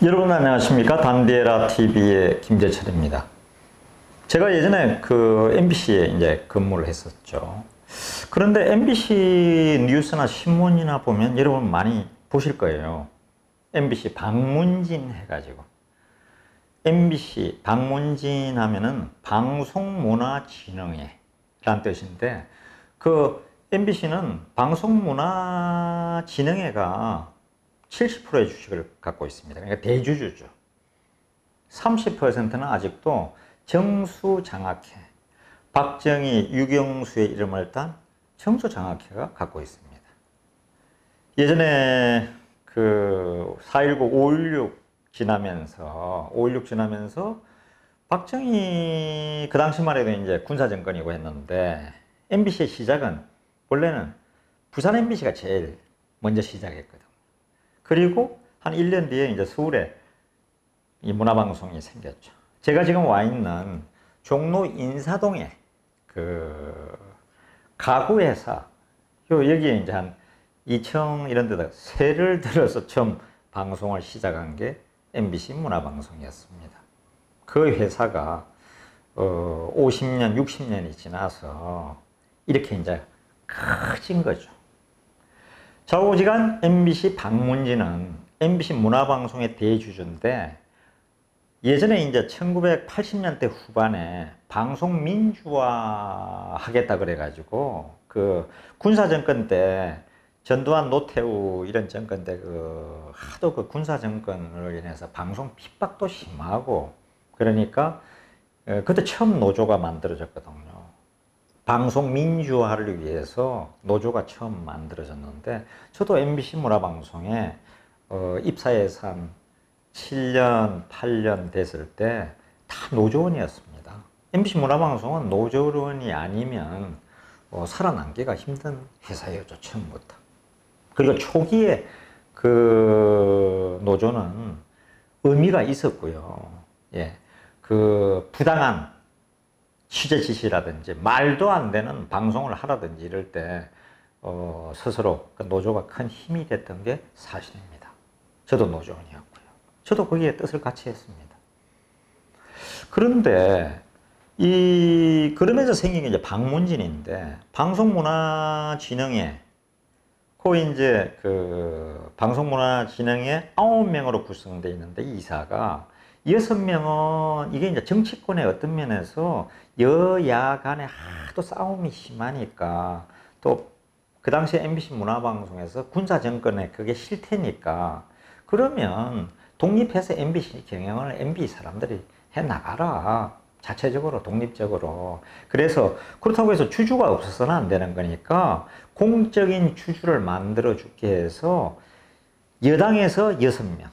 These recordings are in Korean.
여러분 안녕하십니까? 단디에라 TV의 김재철입니다. 제가 예전에 그 MBC에 이제 근무를 했었죠. 그런데 MBC 뉴스나 신문이나 보면 여러분 많이 보실 거예요. MBC 방문진 해가지고. MBC 방문진 하면은 방송문화진흥회 라는 뜻인데, 그 MBC는 방송문화진흥회가 70%의 주식을 갖고 있습니다. 그러니까 대주주죠. 30%는 아직도 정수장학회, 박정희, 유경수의 이름을 딴 정수장학회가 갖고 있습니다. 예전에 그 4.19, 5.16 지나면서 박정희 그 당시만 해도 이제 군사정권이고 했는데, MBC의 시작은 원래는 부산 MBC가 제일 먼저 시작했거든요. 그리고 한 1년 뒤에 이제 서울에 이 문화방송이 생겼죠. 제가 지금 와 있는 종로 인사동에 그 가구회사, 여기에 이제 한 2층 이런 데다가 세를 들어서 처음 방송을 시작한 게 MBC 문화방송이었습니다. 그 회사가 50년, 60년이 지나서 이렇게 이제 커진 거죠. 좌우지간 MBC 방문진은 MBC 문화방송의 대주주인데, 예전에 이제 1980년대 후반에 방송 민주화 하겠다 그래가지고 그 군사정권 때 전두환, 노태우 이런 정권 때 그 하도 그 군사정권으로 인해서 방송 핍박도 심하고, 그러니까 그때 처음 노조가 만들어졌거든요. 방송 민주화를 위해서 노조가 처음 만들어졌는데, 저도 MBC 문화방송에 입사해서 한 7년, 8년 됐을 때 다 노조원이었습니다. MBC 문화방송은 노조원이 아니면 살아남기가 힘든 회사였죠, 처음부터. 그리고 초기에 그 노조는 의미가 있었고요. 예, 그 부당한 취재 지시라든지 말도 안 되는 방송을 하라든지 이럴 때 스스로 그 노조가 큰 힘이 됐던 게 사실입니다. 저도 노조원이었고요. 저도 거기에 뜻을 같이 했습니다. 그런데 그러면서 생긴 게 이제 방문진인데, 방송문화진흥회, 이제 그 방송문화진흥회 9명으로 구성되어 있는데, 이사가 6명은 이게 이제 정치권의 어떤 면에서 여야 간에 하도 싸움이 심하니까, 또 그 당시에 MBC 문화방송에서 군사정권에 그게 싫다니까, 그러면 독립해서 MBC 경영을 MBC 사람들이 해 나가라. 자체적으로, 독립적으로. 그래서 그렇다고 해서 주주가 없어서는 안 되는 거니까 공적인 주주를 만들어 주게 해서 여당에서 6명,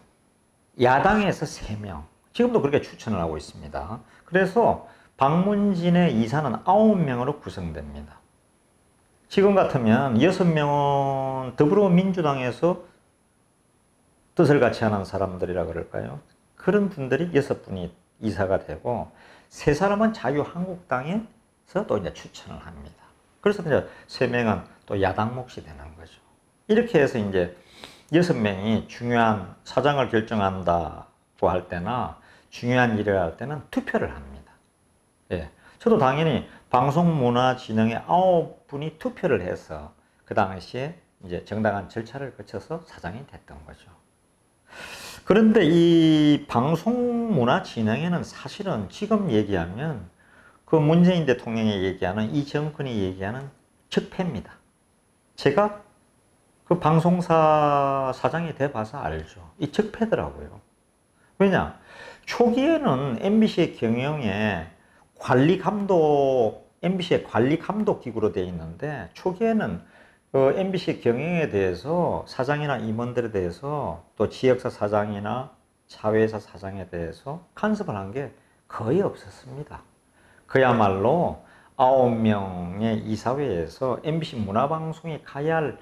야당에서 3명, 지금도 그렇게 추천을 하고 있습니다. 그래서 방문진의 이사는 9명으로 구성됩니다. 지금 같으면 6명은 더불어민주당에서 뜻을 같이 하는 사람들이라 그럴까요? 그런 분들이 6분이 이사가 되고, 3사람은 자유한국당에서 또 이제 추천을 합니다. 그래서 이제 3명은 또 야당 몫이 되는 거죠. 이렇게 해서 이제 6명이 중요한 사장을 결정한다고 할 때나 중요한 일을 할 때는 투표를 합니다. 예. 저도 당연히 방송문화진흥회 9분이 투표를 해서 그 당시에 이제 정당한 절차를 거쳐서 사장이 됐던 거죠. 그런데 이 방송문화진흥회는 사실은 지금 얘기하면 그 문재인 대통령이 얘기하는, 이 정권이 얘기하는 적폐입니다. 제가 그 방송사 사장이 돼봐서 알죠. 이 적폐더라고요. 왜냐? 초기에는 MBC의 경영에 MBC의 관리 감독 기구로 되어 있는데, 초기에는 MBC 경영에 대해서 사장이나 임원들에 대해서, 또 지역사 사장이나 사회사 사장에 대해서 간섭을 한 게 거의 없었습니다. 그야말로 9명의 이사회에서 MBC 문화방송이 가야 할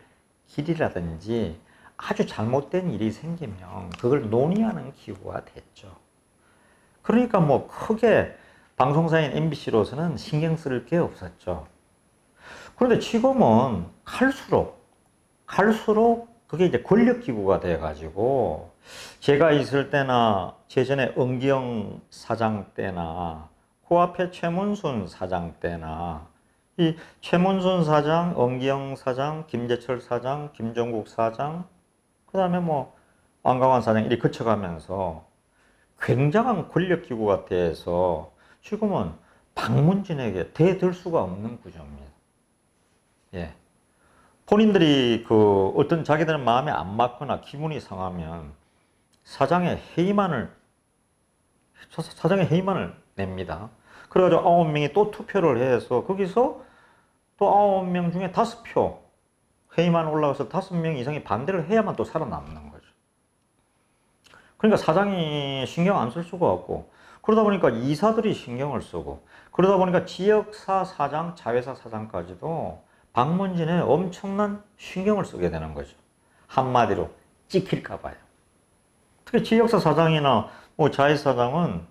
길이라든지 아주 잘못된 일이 생기면 그걸 논의하는 기구가 됐죠. 그러니까 뭐 크게 방송사인 MBC로서는 신경 쓸 게 없었죠. 그런데 지금은 갈수록 그게 이제 권력기구가 돼가지고 제가 있을 때나 재전에 은기영 사장 때나 그 앞에 최문순 사장 때나 이 최문순 사장, 은기영 사장, 김재철 사장, 김종국 사장, 그 다음에 뭐 안강환 사장 이렇게 거쳐가면서 굉장한 권력기구가 돼서 지금은 박문진에게 대들 수가 없는 구조입니다. 예. 본인들이 그 어떤 자기들은 마음에 안 맞거나 기분이 상하면 사장의 회의만을 냅니다. 그래가지고 9명이 또 투표를 해서 거기서 또 9명 중에 5표 회의만 올라가서 5명 이상이 반대를 해야만 또 살아남는 거죠. 그러니까 사장이 신경 안 쓸 수가 없고 그러다 보니까 이사들이 신경을 쓰고 그러다 보니까 지역사 사장, 자회사 사장까지도 박문진에 엄청난 신경을 쓰게 되는 거죠. 한마디로 찍힐까 봐요. 특히 지역사 사장이나 뭐 자회사 사장은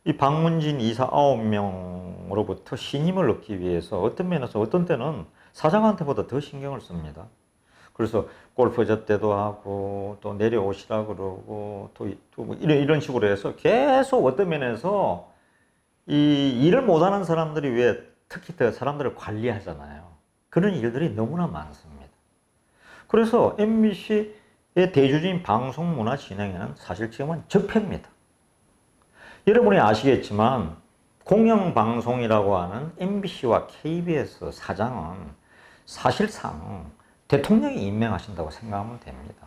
이 박문진 이사 9명으로부터 신임을 얻기 위해서 어떤 면에서 어떤 때는 사장한테보다 더 신경을 씁니다. 그래서 골프저 때도 하고 또 내려오시라 그러고 또 뭐 이런 식으로 해서 계속 어떤 면에서 이 일을 못하는 사람들이 왜 특히 더 사람들을 관리하잖아요. 그런 일들이 너무나 많습니다. 그래서 MBC의 대주주인 방송문화 진흥회는 사실 지금은 적폐입니다. 여러분이 아시겠지만 공영방송이라고 하는 MBC와 KBS 사장은 사실상 대통령이 임명하신다고 생각하면 됩니다.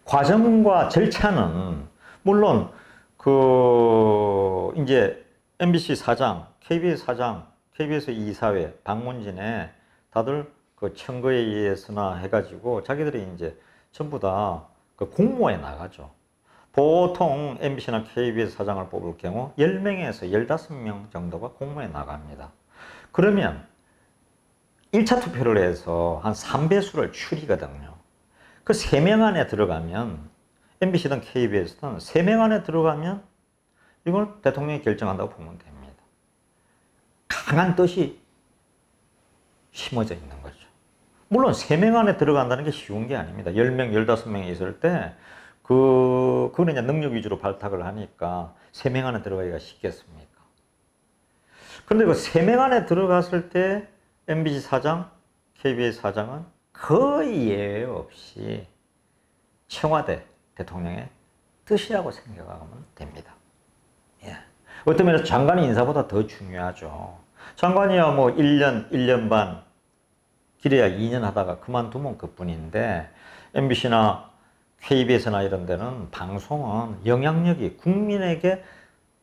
과정과 절차는 물론 그 이제 MBC 사장, KBS 사장, KBS 이사회, 박문진에 다들 그 청구에 의해서나 해가지고 자기들이 이제 전부 다 그 공모에 나가죠. 보통 MBC나 KBS 사장을 뽑을 경우 10명에서 15명 정도가 공모에 나갑니다. 그러면 1차 투표를 해서 한 3배수를 추리거든요. 그 3명 안에 들어가면 MBC든 KBS든 3명 안에 들어가면 이걸 대통령이 결정한다고 보면 됩니다. 강한 뜻이 심어져 있는 거죠. 물론 3명 안에 들어간다는 게 쉬운 게 아닙니다. 10명, 15명이 있을 때 그거는 이제 능력 위주로 발탁을 하니까 3명 안에 들어가기가 쉽겠습니까? 그런데 그 3명 안에 들어갔을 때 MBC 사장, KBS 사장은 거의 예외 없이 청와대 대통령의 뜻이라고 생각하면 됩니다. 예. 어떤 면에서 장관 인사보다 더 중요하죠. 장관이야 뭐 1년, 1년 반, 길어야 2년 하다가 그만두면 그뿐인데 MBC나 KBS나 이런 데는 방송은 영향력이 국민에게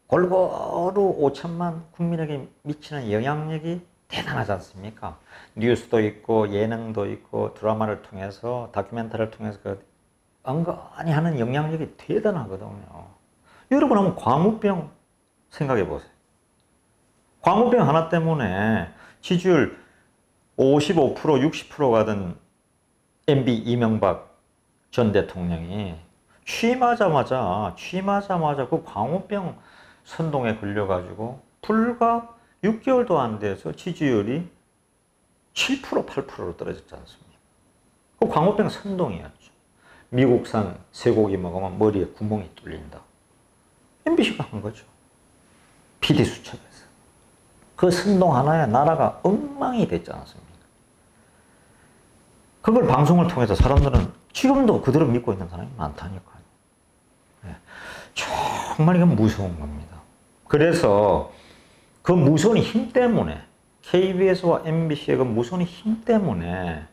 골고루 5천만 국민에게 미치는 영향력이 대단하지 않습니까? 뉴스도 있고 예능도 있고 드라마를 통해서 다큐멘터리를 통해서 그 은근히 하는 영향력이 대단하거든요. 여러분 한번 광우병 생각해 보세요. 광우병 하나 때문에 지지율 55%, 60% 가던 MB 이명박 전 대통령이 취임하자마자 그 광우병 선동에 걸려가지고 불과 6개월도 안 돼서 지지율이 7%, 8%로 떨어졌지 않습니까? 그 광우병 선동이었죠. 미국산 쇠고기 먹으면 머리에 구멍이 뚫린다. MBC가 한 거죠. PD수첩에서. 그 선동 하나에 나라가 엉망이 됐지 않습니까? 그걸 방송을 통해서 사람들은 지금도 그대로 믿고 있는 사람이 많다니까요. 네. 정말 이건 무서운 겁니다. 그래서 그 무서운 힘 때문에 KBS와 MBC의 그 무서운 힘 때문에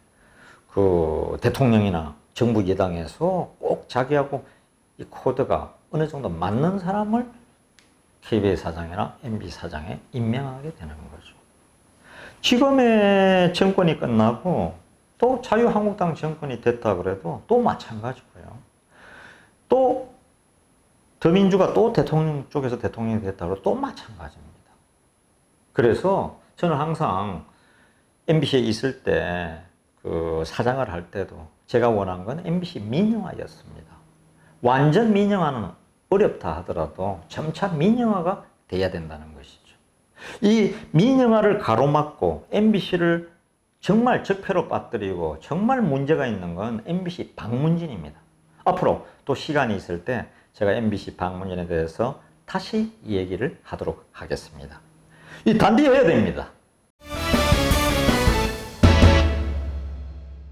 그 대통령이나 정부 여당에서 꼭 자기하고 이 코드가 어느 정도 맞는 사람을 KBS 사장이나 MBC 사장에 임명하게 되는 거죠. 지금의 정권이 끝나고 또 자유한국당 정권이 됐다 그래도 또 마찬가지고요. 또 더민주가 또 대통령 쪽에서 대통령이 됐다 그래도 또 마찬가지입니다. 그래서 저는 항상 MBC에 있을 때 그 사장을 할 때도 제가 원한 건 MBC 민영화였습니다. 완전 민영화는 어렵다 하더라도 점차 민영화가 돼야 된다는 것이죠. 이 민영화를 가로막고 MBC를 정말 적폐로 빠뜨리고 정말 문제가 있는 건 MBC 방문진입니다. 앞으로 또 시간이 있을 때 제가 MBC 방문진에 대해서 다시 얘기를 하도록 하겠습니다. 이 단디해야 됩니다.